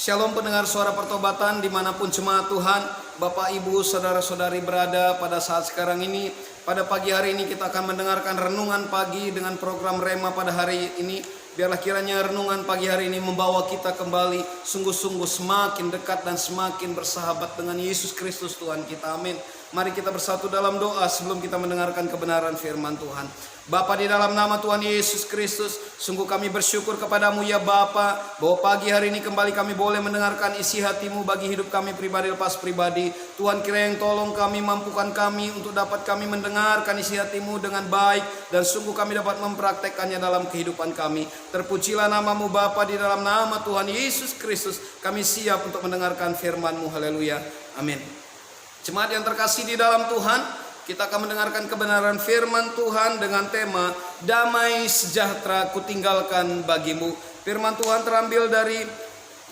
Shalom pendengar suara pertobatan dimanapun jemaat Tuhan, Bapak Ibu saudara-saudari berada pada saat sekarang ini. Pada pagi hari ini kita akan mendengarkan renungan pagi dengan program Rema pada hari ini. Biarlah kiranya renungan pagi hari ini membawa kita kembali sungguh-sungguh semakin dekat dan semakin bersahabat dengan Yesus Kristus Tuhan kita. Amin. Mari kita bersatu dalam doa sebelum kita mendengarkan kebenaran firman Tuhan. Bapa, di dalam nama Tuhan Yesus Kristus, sungguh kami bersyukur kepadamu ya Bapa, bahwa pagi hari ini kembali kami boleh mendengarkan isi hatimu bagi hidup kami pribadi lepas pribadi. Tuhan, kira yang tolong kami, mampukan kami untuk dapat kami mendengarkan isi hatimu dengan baik, dan sungguh kami dapat mempraktekkannya dalam kehidupan kami. Terpujilah namamu Bapa, di dalam nama Tuhan Yesus Kristus kami siap untuk mendengarkan firman-Mu. Haleluya, amin. Jemaat yang terkasih di dalam Tuhan, kita akan mendengarkan kebenaran firman Tuhan dengan tema Damai Sejahtera Kutinggalkan Bagimu. Firman Tuhan terambil dari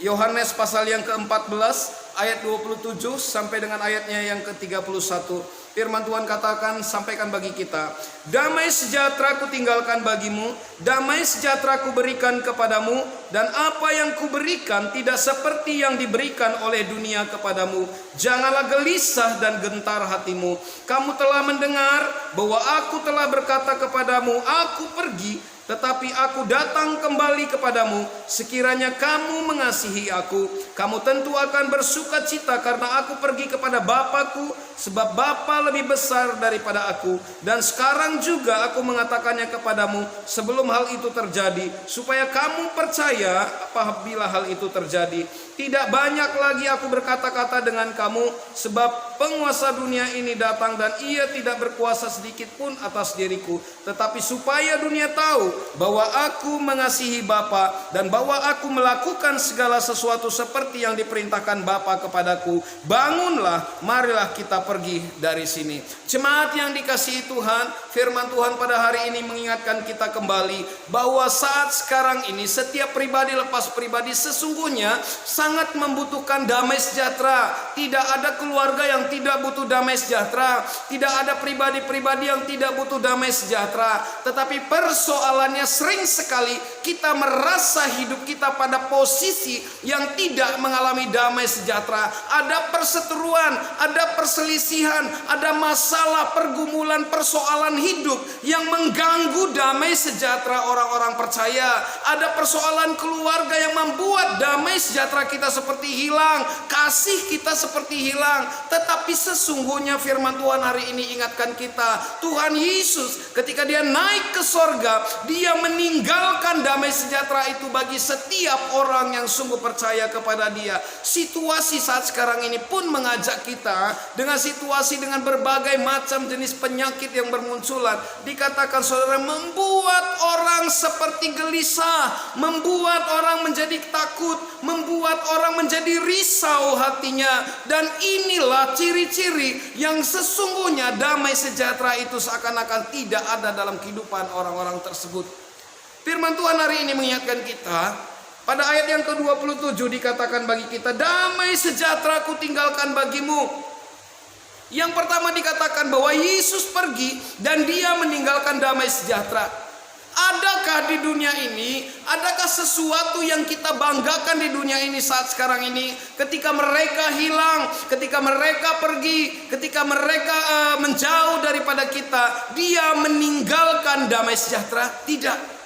Yohanes pasal yang ke-14 ayat 27 sampai dengan ayatnya yang ke-31. Firman Tuhan katakan, sampaikan bagi kita, damai sejahtera kutinggalkan bagimu, damai sejahtera kuberikan kepadamu, dan apa yang kuberikan tidak seperti yang diberikan oleh dunia kepadamu. Janganlah gelisah dan gentar hatimu. Kamu telah mendengar bahwa aku telah berkata kepadamu, aku pergi, tetapi aku datang kembali kepadamu. Sekiranya kamu mengasihi aku, kamu tentu akan bersuka cita karena aku pergi kepada Bapa-Ku, sebab Bapa lebih besar daripada aku. Dan sekarang juga aku mengatakannya kepadamu sebelum hal itu terjadi, supaya kamu percaya apabila hal itu terjadi. Tidak banyak lagi aku berkata-kata dengan kamu, sebab penguasa dunia ini datang dan ia tidak berkuasa sedikit pun atas diriku. Tetapi supaya dunia tahu bahwa aku mengasihi Bapa dan bahwa aku melakukan segala sesuatu seperti yang diperintahkan Bapa kepadaku. Bangunlah, marilah kita pergi dari sini. Jemaat yang dikasihi Tuhan, firman Tuhan pada hari ini mengingatkan kita kembali bahwa saat sekarang ini setiap pribadi lepas pribadi sesungguhnya sangat membutuhkan damai sejahtera. Tidak ada keluarga yang tidak butuh damai sejahtera. Tidak ada pribadi-pribadi yang tidak butuh damai sejahtera. Tetapi persoalannya sering sekali kita merasa hidup kita pada posisi yang tidak mengalami damai sejahtera. Ada perseteruan, ada perselisihan, ada masalah, pergumulan, persoalan hidup yang mengganggu damai sejahtera orang-orang percaya. Ada persoalan keluarga yang membuat damai sejahtera kita seperti hilang, kasih kita seperti hilang. Tetapi sesungguhnya firman Tuhan hari ini ingatkan kita, Tuhan Yesus ketika dia naik ke sorga, dia meninggalkan damai sejahtera itu bagi setiap orang yang sungguh percaya kepada dia. Situasi saat sekarang ini pun mengajak kita dengan situasi, dengan berbagai macam jenis penyakit yang bermunculan. Dikatakan saudara, membuat orang seperti gelisah, membuat orang menjadi takut, membuat orang menjadi risau hatinya. Dan inilah ciri-ciri yang sesungguhnya damai sejahtera itu seakan-akan tidak ada dalam kehidupan orang-orang tersebut. Firman Tuhan hari ini mengingatkan kita, pada ayat yang ke-27 dikatakan bagi kita, damai sejahtera kutinggalkan bagimu. Yang pertama dikatakan bahwa Yesus pergi dan dia meninggalkan damai sejahtera. Adakah di dunia ini, adakah sesuatu yang kita banggakan di dunia ini saat sekarang ini? Ketika mereka hilang, ketika mereka pergi, ketika mereka menjauh daripada kita, dia meninggalkan damai sejahtera? Tidak.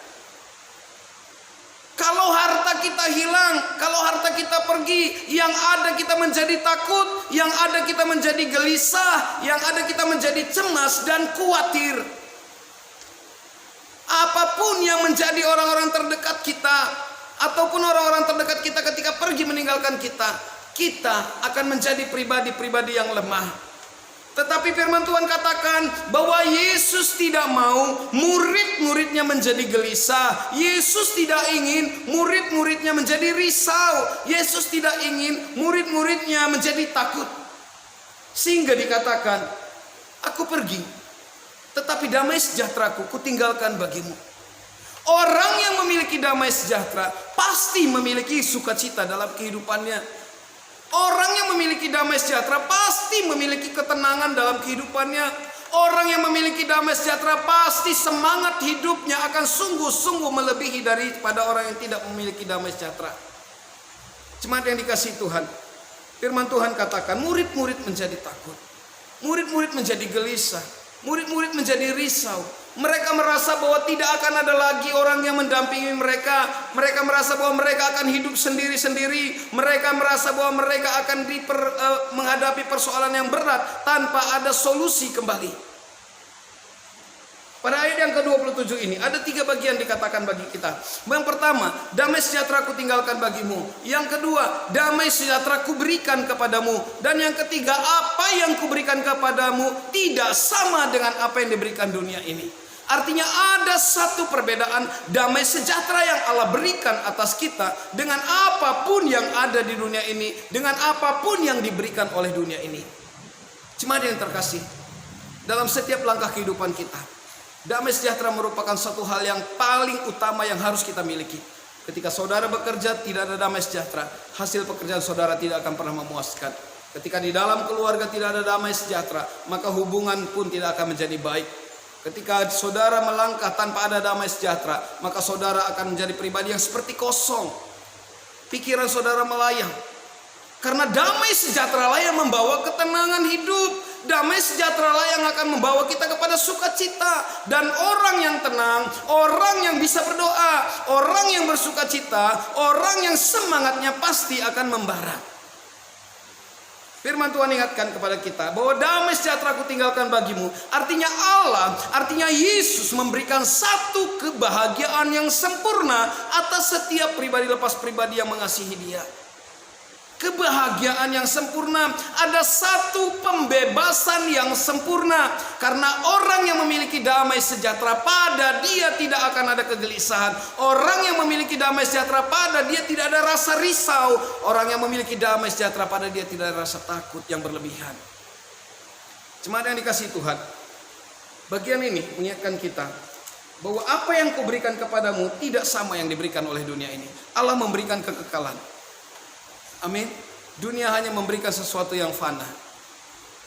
Kalau harta kita hilang, kalau harta kita pergi, yang ada kita menjadi takut, yang ada kita menjadi gelisah, yang ada kita menjadi cemas dan khawatir. Apapun yang menjadi orang-orang terdekat kita, ataupun orang-orang terdekat kita ketika pergi meninggalkan kita, kita akan menjadi pribadi-pribadi yang lemah. Tetapi firman Tuhan katakan bahwa Yesus tidak mau murid-muridnya menjadi gelisah. Yesus tidak ingin murid-muridnya menjadi risau. Yesus tidak ingin murid-muridnya menjadi takut. Sehingga dikatakan, aku pergi, tetapi damai sejahteraku kutinggalkan bagimu. Orang yang memiliki damai sejahtera pasti memiliki sukacita dalam kehidupannya. Orang yang memiliki damai sejahtera pasti memiliki ketenangan dalam kehidupannya. Orang yang memiliki damai sejahtera pasti semangat hidupnya akan sungguh-sungguh melebihi daripada orang yang tidak memiliki damai sejahtera. Jemaat yang dikasihi Tuhan, firman Tuhan katakan murid-murid menjadi takut. Murid-murid menjadi gelisah. Murid-murid menjadi risau. Mereka merasa bahwa tidak akan ada lagi orang yang mendampingi mereka. Mereka merasa bahwa mereka akan hidup sendiri-sendiri. Mereka merasa bahwa mereka akan menghadapi persoalan yang berat tanpa ada solusi kembali. Pada ayat yang ke-27 ini ada 3 bagian dikatakan bagi kita. Yang pertama, damai sejahtera ku tinggalkan bagimu. Yang kedua, damai sejahtera ku berikan kepadamu. Dan yang ketiga, apa yang ku berikan kepadamu tidak sama dengan apa yang diberikan dunia ini. Artinya ada satu perbedaan damai sejahtera yang Allah berikan atas kita dengan apapun yang ada di dunia ini, dengan apapun yang diberikan oleh dunia ini. Jemaat yang terkasih, dalam setiap langkah kehidupan kita, damai sejahtera merupakan satu hal yang paling utama yang harus kita miliki. Ketika saudara bekerja tidak ada damai sejahtera, hasil pekerjaan saudara tidak akan pernah memuaskan. Ketika di dalam keluarga tidak ada damai sejahtera, maka hubungan pun tidak akan menjadi baik. Ketika saudara melangkah tanpa ada damai sejahtera, maka saudara akan menjadi pribadi yang seperti kosong. Pikiran saudara melayang. Karena damai sejahtera lah yang membawa ketenangan hidup. Damai sejahtera lah yang akan membawa kita kepada sukacita. Dan orang yang tenang, orang yang bisa berdoa, orang yang bersukacita, orang yang semangatnya pasti akan membara. Firman Tuhan ingatkan kepada kita bahwa damai sejahtera ku tinggalkan bagimu. Artinya Allah, artinya Yesus memberikan satu kebahagiaan yang sempurna atas setiap pribadi lepas pribadi yang mengasihi Dia. Kebahagiaan yang sempurna, ada satu pembebasan yang sempurna. Karena orang yang memiliki damai sejahtera pada dia tidak akan ada kegelisahan. Orang yang memiliki damai sejahtera pada dia tidak ada rasa risau. Orang yang memiliki damai sejahtera pada dia tidak ada rasa takut yang berlebihan. Jemaat yang dikasihi Tuhan, bagian ini mengingatkan kita bahwa apa yang kuberikan kepadamu tidak sama yang diberikan oleh dunia ini. Allah memberikan kekekalan. Amin. Dunia hanya memberikan sesuatu yang fana.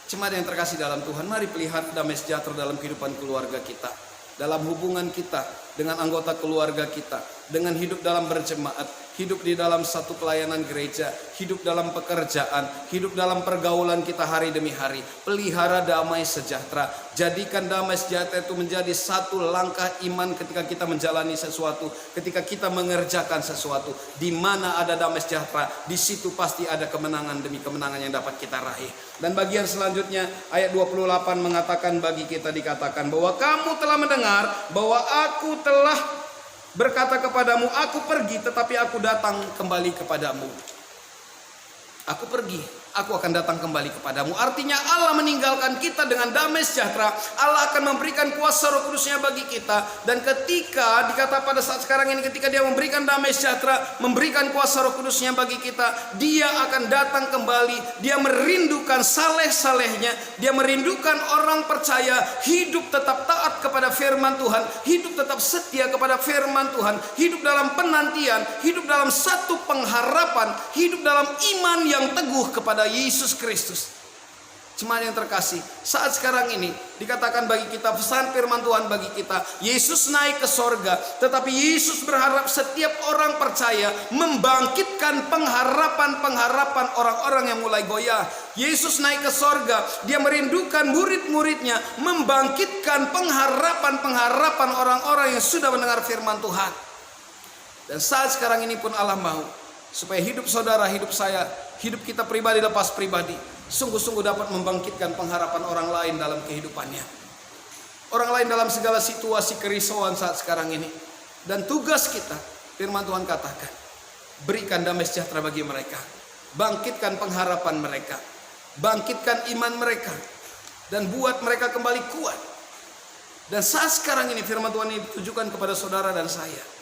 Jemaat yang terkasih dalam Tuhan, mari pelihara damai sejahtera dalam kehidupan keluarga kita, dalam hubungan kita dengan anggota keluarga kita, dengan hidup dalam berjemaat, hidup di dalam satu pelayanan gereja, hidup dalam pekerjaan, hidup dalam pergaulan kita hari demi hari. Pelihara damai sejahtera. Jadikan damai sejahtera itu menjadi satu langkah iman ketika kita menjalani sesuatu, ketika kita mengerjakan sesuatu. Di mana ada damai sejahtera, di situ pasti ada kemenangan demi kemenangan yang dapat kita raih. Dan bagian selanjutnya ayat 28 mengatakan bagi kita dikatakan bahwa kamu telah mendengar bahwa aku telah berkata kepadamu, aku pergi tetapi aku datang kembali kepadamu. Aku pergi, aku akan datang kembali kepadamu. Artinya Allah meninggalkan kita dengan damai sejahtera. Allah akan memberikan kuasa Roh Kudusnya bagi kita. Dan ketika dikata pada saat sekarang ini, ketika Dia memberikan damai sejahtera, memberikan kuasa Roh Kudusnya bagi kita, Dia akan datang kembali. Dia merindukan saleh-salehnya. Dia merindukan orang percaya hidup tetap taat kepada firman Tuhan, hidup tetap setia kepada firman Tuhan, hidup dalam penantian, hidup dalam satu pengharapan, hidup dalam iman yang teguh kepada Yesus Kristus. Jemaat yang terkasih, saat sekarang ini dikatakan bagi kita, pesan firman Tuhan bagi kita, Yesus naik ke sorga, tetapi Yesus berharap setiap orang percaya membangkitkan pengharapan-pengharapan orang-orang yang mulai goyah. Yesus naik ke sorga, Dia merindukan murid-muridnya membangkitkan pengharapan-pengharapan orang-orang yang sudah mendengar firman Tuhan. Dan saat sekarang ini pun Allah mau supaya hidup saudara, hidup saya, hidup kita pribadi lepas pribadi sungguh-sungguh dapat membangkitkan pengharapan orang lain dalam kehidupannya. Orang lain dalam segala situasi kerisauan saat sekarang ini. Dan tugas kita, firman Tuhan katakan, berikan damai sejahtera bagi mereka. Bangkitkan pengharapan mereka. Bangkitkan iman mereka. Dan buat mereka kembali kuat. Dan saat sekarang ini firman Tuhan ini ditujukan kepada saudara dan saya.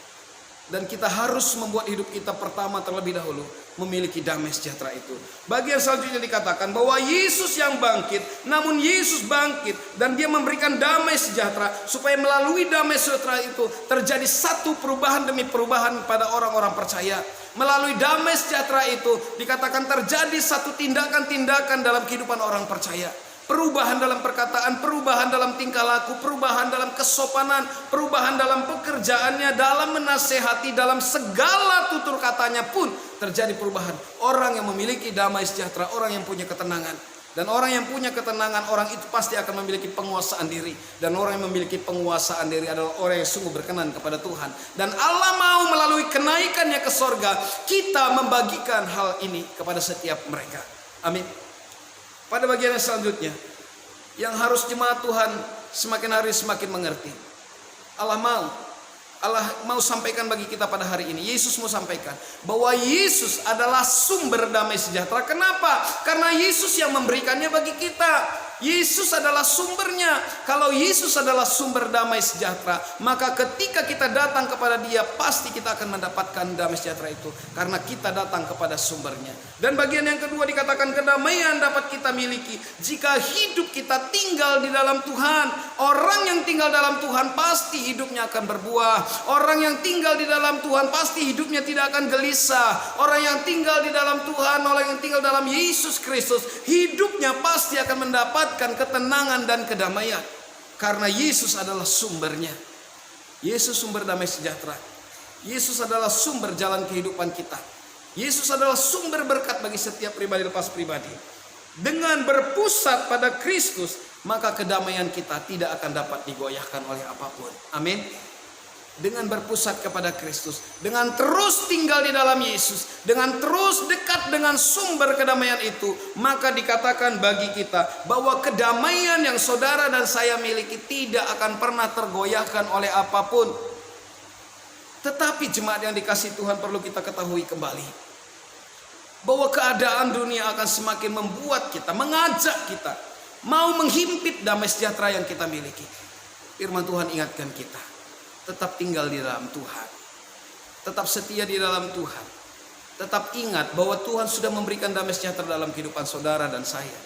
Dan kita harus membuat hidup kita pertama terlebih dahulu memiliki damai sejahtera itu. Bagian selanjutnya dikatakan bahwa Yesus yang bangkit, namun Yesus bangkit dan Dia memberikan damai sejahtera supaya melalui damai sejahtera itu terjadi satu perubahan demi perubahan pada orang-orang percaya. Melalui damai sejahtera itu dikatakan terjadi satu tindakan-tindakan dalam kehidupan orang percaya. Perubahan dalam perkataan, perubahan dalam tingkah laku, perubahan dalam kesopanan, perubahan dalam pekerjaannya, dalam menasehati, dalam segala tutur katanya pun terjadi perubahan. Orang yang memiliki damai sejahtera, orang yang punya ketenangan. Dan orang yang punya ketenangan, orang itu pasti akan memiliki penguasaan diri. Dan orang yang memiliki penguasaan diri adalah orang yang sungguh berkenan kepada Tuhan. Dan Allah mau melalui kenaikannya ke sorga, kita membagikan hal ini kepada setiap mereka. Amin. Pada bagian yang selanjutnya, yang harus jemaat Tuhan semakin hari semakin mengerti. Allah mau sampaikan bagi kita pada hari ini. Yesus mau sampaikan bahwa Yesus adalah sumber damai sejahtera. Kenapa? Karena Yesus yang memberikannya bagi kita. Yesus adalah sumbernya. Kalau Yesus adalah sumber damai sejahtera, maka ketika kita datang kepada Dia, pasti kita akan mendapatkan damai sejahtera itu, karena kita datang kepada sumbernya. Dan bagian yang kedua dikatakan kedamaian dapat kita miliki jika hidup kita tinggal di dalam Tuhan. Orang yang tinggal dalam Tuhan pasti hidupnya akan berbuah. Orang yang tinggal di dalam Tuhan pasti hidupnya tidak akan gelisah. Orang yang tinggal di dalam Tuhan, orang yang tinggal dalam Yesus Kristus, hidupnya pasti akan mendapat ketenangan dan kedamaian, karena Yesus adalah sumbernya. Yesus sumber damai sejahtera. Yesus adalah sumber jalan kehidupan kita. Yesus adalah sumber berkat bagi setiap pribadi lepas pribadi. Dengan berpusat pada Kristus, maka kedamaian kita tidak akan dapat digoyahkan oleh apapun. Amin. Dengan berpusat kepada Kristus, dengan terus tinggal di dalam Yesus, dengan terus dekat dengan sumber kedamaian itu, maka dikatakan bagi kita bahwa kedamaian yang saudara dan saya miliki tidak akan pernah tergoyahkan oleh apapun. Tetapi jemaat yang dikasihi Tuhan, perlu kita ketahui kembali bahwa keadaan dunia akan semakin membuat kita, mengajak kita mau menghimpit damai sejahtera yang kita miliki. Firman Tuhan ingatkan kita, tetap tinggal di dalam Tuhan, tetap setia di dalam Tuhan, tetap ingat bahwa Tuhan sudah memberikan damai sejahtera dalam kehidupan saudara dan saya.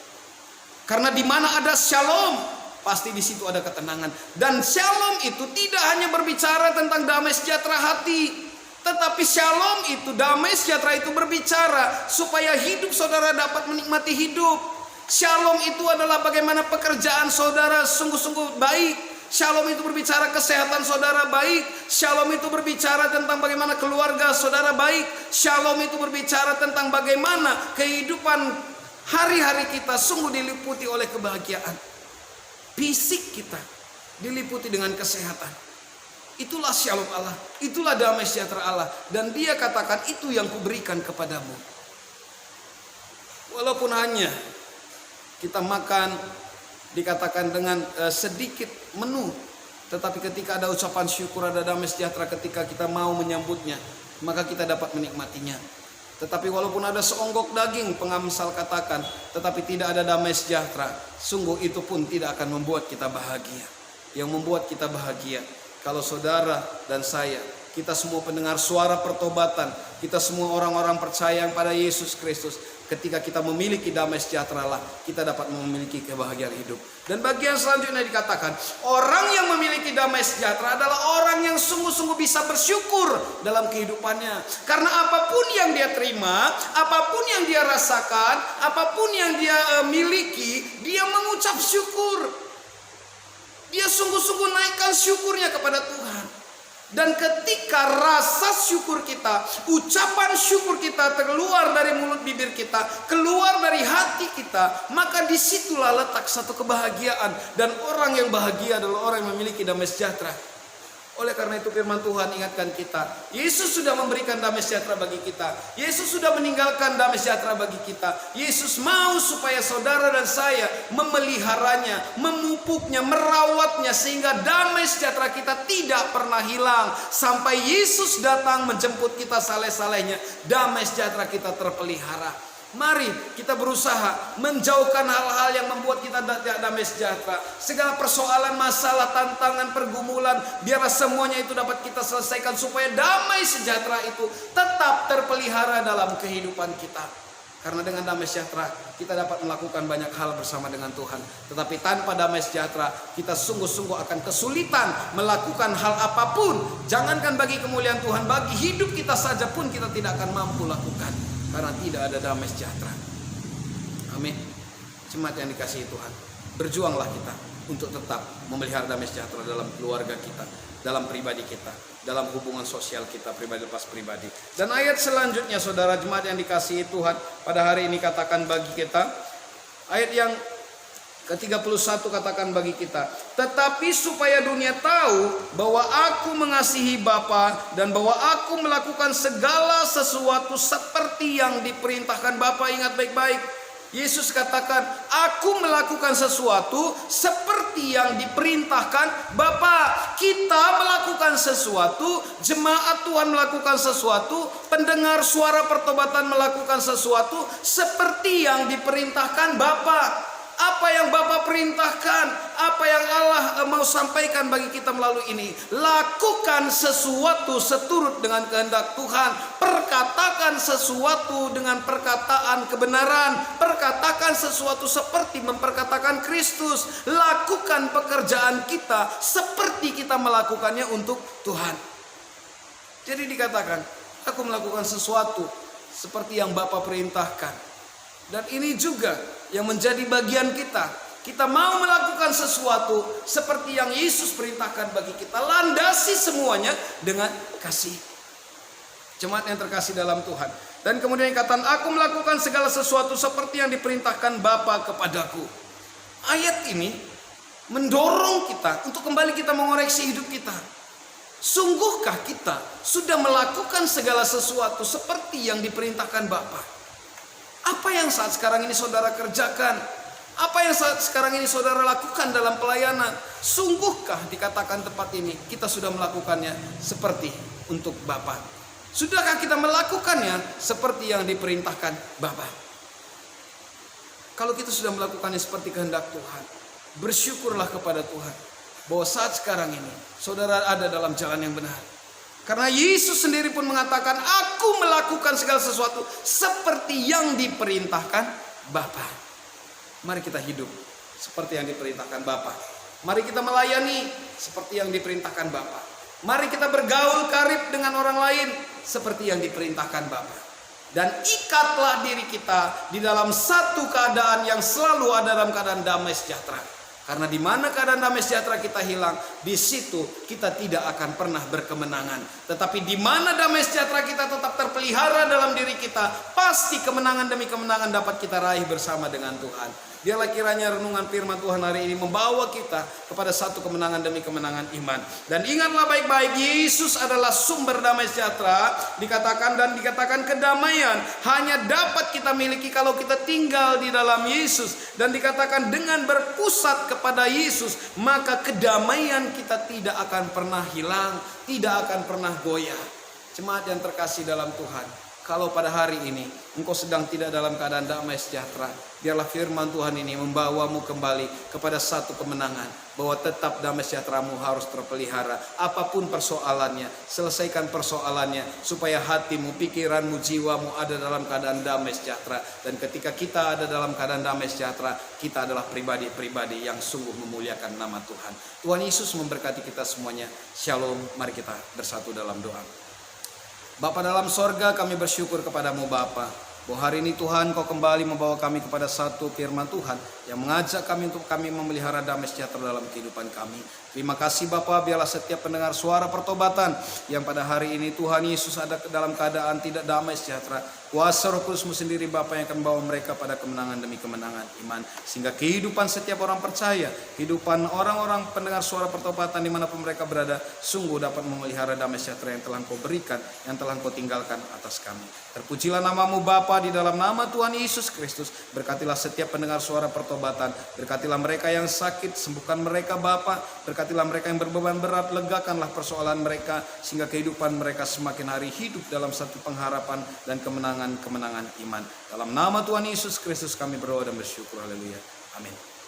Karena di mana ada shalom, pasti di situ ada ketenangan. Dan shalom itu tidak hanya berbicara tentang damai sejahtera hati, tetapi shalom itu, damai sejahtera itu berbicara supaya hidup saudara dapat menikmati hidup. Shalom itu adalah bagaimana pekerjaan saudara sungguh-sungguh baik. Shalom itu berbicara kesehatan saudara baik. Shalom itu berbicara tentang bagaimana keluarga saudara baik. Shalom itu berbicara tentang bagaimana kehidupan hari-hari kita sungguh diliputi oleh kebahagiaan. Fisik kita diliputi dengan kesehatan. Itulah shalom Allah, itulah damai sejahtera Allah. Dan Dia katakan, itu yang kuberikan kepadamu. Walaupun hanya kita makan, dikatakan dengan sedikit menu, tetapi ketika ada ucapan syukur, ada damai sejahtera ketika kita mau menyambutnya, maka kita dapat menikmatinya. Tetapi walaupun ada seonggok daging, pengamsal katakan, tetapi tidak ada damai sejahtera, sungguh itu pun tidak akan membuat kita bahagia. Yang membuat kita bahagia, kalau saudara dan saya, kita semua pendengar suara pertobatan, kita semua orang-orang percaya pada Yesus Kristus, ketika kita memiliki damai sejahtera lah, kita dapat memiliki kebahagiaan hidup. Dan bagian selanjutnya dikatakan, orang yang memiliki damai sejahtera adalah orang yang sungguh-sungguh bisa bersyukur dalam kehidupannya. Karena apapun yang dia terima, apapun yang dia rasakan, apapun yang dia miliki, dia mengucap syukur. Dia sungguh-sungguh naikkan syukurnya kepada Tuhan. Dan ketika rasa syukur kita, ucapan syukur kita keluar dari mulut bibir kita, keluar dari hati kita, maka disitulah letak satu kebahagiaan. Dan orang yang bahagia adalah orang yang memiliki damai sejahtera. Oleh karena itu firman Tuhan ingatkan kita, Yesus sudah memberikan damai sejahtera bagi kita. Yesus sudah meninggalkan damai sejahtera bagi kita. Yesus mau supaya saudara dan saya memeliharanya, memupuknya, merawatnya, sehingga damai sejahtera kita tidak pernah hilang. Sampai Yesus datang menjemput kita saleh-salehnya, damai sejahtera kita terpelihara. Mari kita berusaha menjauhkan hal-hal yang membuat kita tidak damai sejahtera. Segala persoalan, masalah, tantangan, pergumulan, biarlah semuanya itu dapat kita selesaikan supaya damai sejahtera itu tetap terpelihara dalam kehidupan kita. Karena dengan damai sejahtera kita dapat melakukan banyak hal bersama dengan Tuhan. Tetapi tanpa damai sejahtera kita sungguh-sungguh akan kesulitan melakukan hal apapun. Jangankan bagi kemuliaan Tuhan, bagi hidup kita saja pun kita tidak akan mampu lakukan. Karena tidak ada damai sejahtera. Amin. Jemaat yang dikasihi Tuhan, berjuanglah kita untuk tetap memelihara damai sejahtera dalam keluarga kita, dalam pribadi kita, dalam hubungan sosial kita pribadi lepas pribadi. Dan ayat selanjutnya saudara jemaat yang dikasihi Tuhan, pada hari ini katakan bagi kita, ayat yang ke-31 katakan bagi kita, tetapi supaya dunia tahu bahwa aku mengasihi Bapa dan bahwa aku melakukan segala sesuatu seperti yang diperintahkan Bapa. Ingat baik-baik, Yesus katakan, aku melakukan sesuatu seperti yang diperintahkan Bapa. Kita melakukan sesuatu, jemaat Tuhan melakukan sesuatu, pendengar suara pertobatan melakukan sesuatu seperti yang diperintahkan Bapa. Apa yang Bapa perintahkan, apa yang Allah mau sampaikan bagi kita melalui ini, lakukan sesuatu seturut dengan kehendak Tuhan. Perkatakan sesuatu dengan perkataan kebenaran. Perkatakan sesuatu seperti memperkatakan Kristus. Lakukan pekerjaan kita seperti kita melakukannya untuk Tuhan. Jadi dikatakan, aku melakukan sesuatu seperti yang Bapa perintahkan. Dan ini juga yang menjadi bagian kita. Kita mau melakukan sesuatu seperti yang Yesus perintahkan bagi kita. Landasi semuanya dengan kasih. Jemaat yang terkasih dalam Tuhan. Dan kemudian dikatakan, aku melakukan segala sesuatu seperti yang diperintahkan Bapa kepadaku. Ayat ini mendorong kita untuk kembali kita mengoreksi hidup kita. Sungguhkah kita sudah melakukan segala sesuatu seperti yang diperintahkan Bapa? Apa yang saat sekarang ini saudara kerjakan? Apa yang saat sekarang ini saudara lakukan dalam pelayanan? Sungguhkah dikatakan tempat ini kita sudah melakukannya seperti untuk Bapa? Sudahkah kita melakukannya seperti yang diperintahkan Bapa? Kalau kita sudah melakukannya seperti kehendak Tuhan, bersyukurlah kepada Tuhan bahwa saat sekarang ini saudara ada dalam jalan yang benar. Karena Yesus sendiri pun mengatakan, aku melakukan segala sesuatu seperti yang diperintahkan Bapa. Mari kita hidup seperti yang diperintahkan Bapa. Mari kita melayani seperti yang diperintahkan Bapa. Mari kita bergaul karib dengan orang lain seperti yang diperintahkan Bapa. Dan ikatlah diri kita di dalam satu keadaan yang selalu ada dalam keadaan damai sejahtera. Karena di mana keadaan damai sejahtera kita hilang, di situ kita tidak akan pernah berkemenangan. Tetapi di mana damai sejahtera kita tetap terpelihara dalam diri kita, pasti kemenangan demi kemenangan dapat kita raih bersama dengan Tuhan. Biarlah kiranya renungan firman Tuhan hari ini membawa kita kepada satu kemenangan demi kemenangan iman. Dan ingatlah baik-baik, Yesus adalah sumber damai sejahtera. Dikatakan kedamaian hanya dapat kita miliki kalau kita tinggal di dalam Yesus. Dan dikatakan dengan berpusat kepada Yesus, maka kedamaian kita tidak akan pernah hilang, tidak akan pernah goyah. Jemaat yang terkasih dalam Tuhan, kalau pada hari ini engkau sedang tidak dalam keadaan damai sejahtera, biarlah firman Tuhan ini membawamu kembali kepada satu kemenangan, bahwa tetap damai sejahteramu harus terpelihara. Apapun persoalannya, selesaikan persoalannya, supaya hatimu, pikiranmu, jiwamu ada dalam keadaan damai sejahtera. Dan ketika kita ada dalam keadaan damai sejahtera, kita adalah pribadi-pribadi yang sungguh memuliakan nama Tuhan. Tuhan Yesus memberkati kita semuanya. Shalom, mari kita bersatu dalam doa. Bapa dalam sorga, kami bersyukur kepadamu Bapa, bahwa hari ini Tuhan kau kembali membawa kami kepada satu firman Tuhan yang mengajak kami untuk kami memelihara damai sejahtera dalam kehidupan kami. Terima kasih Bapa, biarlah setiap pendengar suara pertobatan yang pada hari ini Tuhan Yesus ada dalam keadaan tidak damai sejahtera, kuasa Roh Kudus-Mu sendiri Bapa yang akan membawa mereka pada kemenangan demi kemenangan iman. Sehingga kehidupan setiap orang percaya, kehidupan orang-orang pendengar suara pertobatan dimanapun mereka berada, sungguh dapat memelihara damai sejahtera yang telah Engkau berikan, yang telah Engkau tinggalkan atas kami. Terpujilah namamu Bapa, di dalam nama Tuhan Yesus Kristus. Berkatilah setiap pendengar suara pertobatan, berkatilah mereka yang sakit, sembuhkan mereka Bapa. Berkatilah mereka yang berbeban berat, legakanlah persoalan mereka, sehingga kehidupan mereka semakin hari hidup dalam satu pengharapan dan kemenangan iman. Dalam nama Tuhan Yesus Kristus kami berdoa dan bersyukur. Haleluya. Amin.